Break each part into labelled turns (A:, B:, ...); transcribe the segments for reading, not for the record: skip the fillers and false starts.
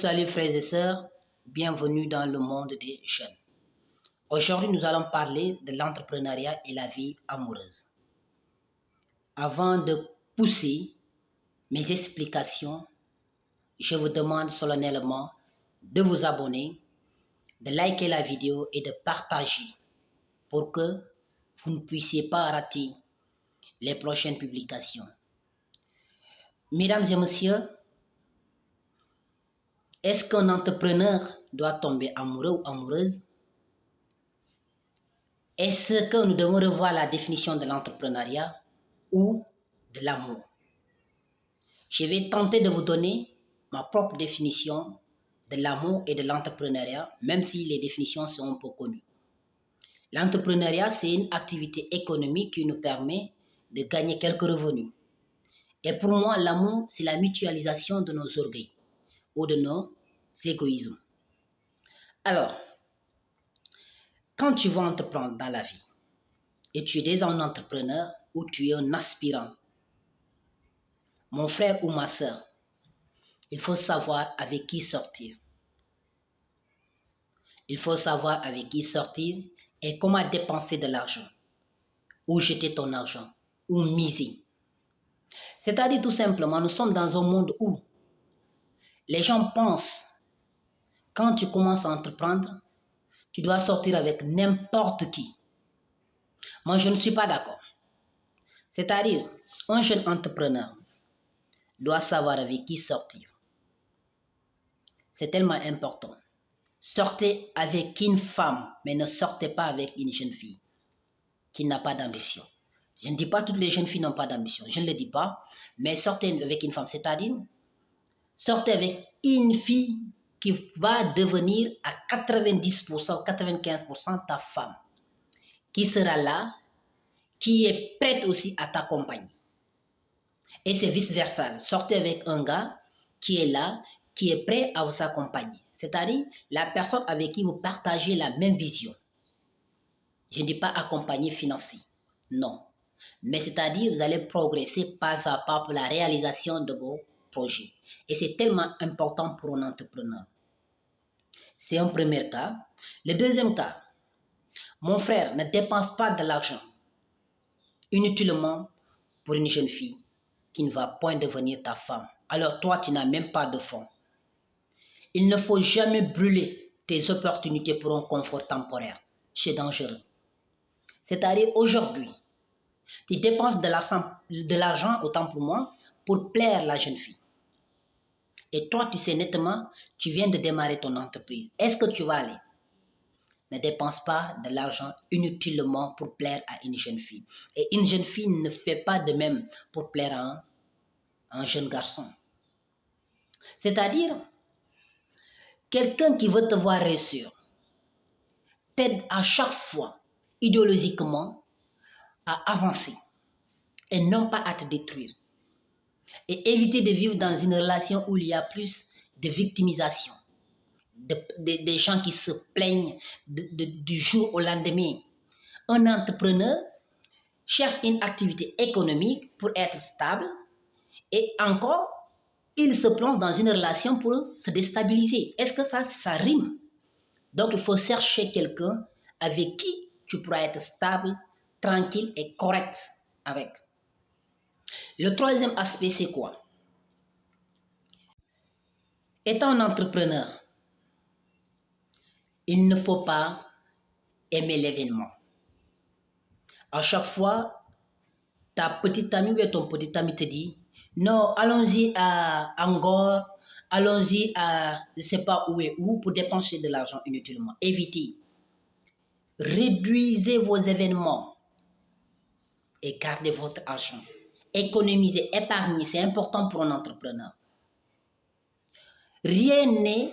A: Salut frères et sœurs, bienvenue dans le monde des jeunes. Aujourd'hui, nous allons parler de l'entrepreneuriat et la vie amoureuse. Avant de pousser mes explications, je vous demande solennellement de vous abonner, de liker la vidéo et de partager pour que vous ne puissiez pas rater les prochaines publications. Mesdames et messieurs, est-ce qu'un entrepreneur doit tomber amoureux ou amoureuse? Est-ce que nous devons revoir la définition de l'entrepreneuriat ou de l'amour? Je vais tenter de vous donner ma propre définition de l'amour et de l'entrepreneuriat, même si les définitions sont un peu connues. L'entrepreneuriat, c'est une activité économique qui nous permet de gagner quelques revenus. Et pour moi, l'amour, c'est la mutualisation de nos orgueils ou de nos égoïsmes. Alors, quand tu veux entreprendre dans la vie et tu es déjà un entrepreneur ou tu es un aspirant, mon frère ou ma soeur, il faut savoir avec qui sortir. Il faut savoir avec qui sortir et comment dépenser de l'argent, où jeter ton argent, où miser. C'est-à-dire tout simplement, nous sommes dans un monde où les gens pensent, quand tu commences à entreprendre, tu dois sortir avec n'importe qui. Moi, je ne suis pas d'accord. C'est-à-dire, un jeune entrepreneur doit savoir avec qui sortir. C'est tellement important. Sortez avec une femme, mais ne sortez pas avec une jeune fille qui n'a pas d'ambition. Je ne dis pas que toutes les jeunes filles n'ont pas d'ambition, je ne le dis pas, mais sortez avec une femme, c'est-à-dire sortez avec une fille qui va devenir à 90%, 95% ta femme, qui sera là, qui est prête aussi à t'accompagner. Et c'est vice-versa. Sortez avec un gars qui est là, qui est prêt à vous accompagner. C'est-à-dire la personne avec qui vous partagez la même vision. Je ne dis pas accompagner financier, non. Mais c'est-à-dire vous allez progresser pas à pas pour la réalisation de vos projets. Et c'est tellement important pour un entrepreneur. C'est un premier cas. Le deuxième cas, mon frère, ne dépense pas de l'argent inutilement pour une jeune fille qui ne va point devenir ta femme. Alors toi, tu n'as même pas de fonds. Il ne faut jamais brûler tes opportunités pour un confort temporaire. C'est dangereux. C'est-à-dire aujourd'hui, tu dépenses de l'argent, autant pour moi, pour plaire la jeune fille. Et toi, tu sais nettement, tu viens de démarrer ton entreprise. Est-ce que tu vas aller? Ne dépense pas de l'argent inutilement pour plaire à une jeune fille. Et une jeune fille ne fait pas de même pour plaire à un jeune garçon. C'est-à-dire, quelqu'un qui veut te voir réussir t'aide à chaque fois, idéologiquement, à avancer et non pas à te détruire. Et éviter de vivre dans une relation où il y a plus de victimisation, des gens qui se plaignent du jour au lendemain. Un entrepreneur cherche une activité économique pour être stable et encore, il se plonge dans une relation pour se déstabiliser. Est-ce que ça rime? Donc, il faut chercher quelqu'un avec qui tu pourras être stable, tranquille et correct avec. Le troisième aspect, c'est quoi? Étant un entrepreneur, il ne faut pas aimer l'événement. À chaque fois, ta petite amie ou ton petit ami te dit, non, allons-y à Angor, allons-y à je ne sais pas où et où pour dépenser de l'argent inutilement. Évitez. Réduisez vos événements et gardez votre argent. Économisez, épargnez, c'est important pour un entrepreneur. Rien n'est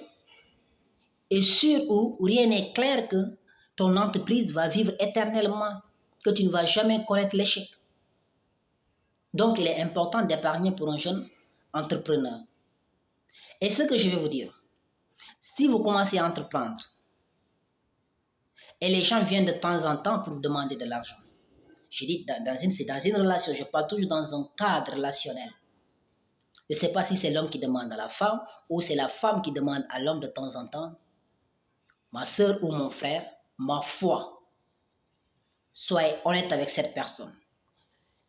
A: sûr ou rien n'est clair que ton entreprise va vivre éternellement, que tu ne vas jamais connaître l'échec. Donc, il est important d'épargner pour un jeune entrepreneur. Et ce que je vais vous dire, si vous commencez à entreprendre et les gens viennent de temps en temps pour vous demander de l'argent, je dis c'est dans une relation, je parle toujours dans un cadre relationnel. Je ne sais pas si c'est l'homme qui demande à la femme ou c'est la femme qui demande à l'homme de temps en temps. Ma soeur ou mon frère, ma foi, soyez honnête avec cette personne.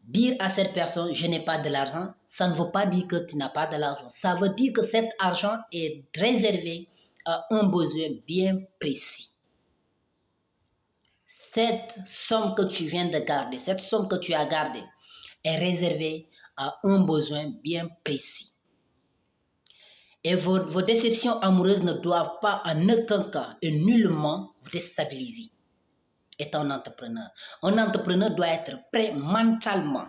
A: Dire à cette personne, je n'ai pas de l'argent, ça ne veut pas dire que tu n'as pas de l'argent. Ça veut dire que cet argent est réservé à un besoin bien précis. Cette somme que tu viens de garder, cette somme que tu as gardée, est réservée à un besoin bien précis. Et vos déceptions amoureuses ne doivent pas en aucun cas et nullement vous déstabiliser. Est un entrepreneur. Un entrepreneur doit être prêt mentalement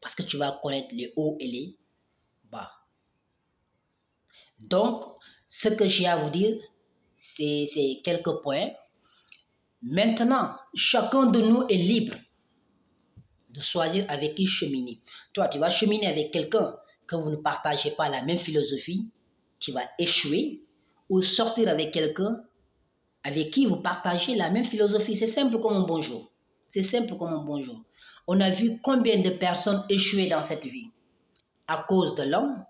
A: parce que tu vas connaître les hauts et les bas. Donc, ce que j'ai à vous dire, c'est quelques points. Maintenant, chacun de nous est libre de choisir avec qui cheminer. Toi, tu vas cheminer avec quelqu'un que vous ne partagez pas la même philosophie, tu vas échouer, ou sortir avec quelqu'un avec qui vous partagez la même philosophie. C'est simple comme un bonjour. C'est simple comme un bonjour. On a vu combien de personnes échouer dans cette vie à cause de l'homme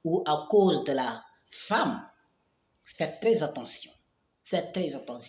A: ou à cause de la femme. Faites très attention. Faites très attention.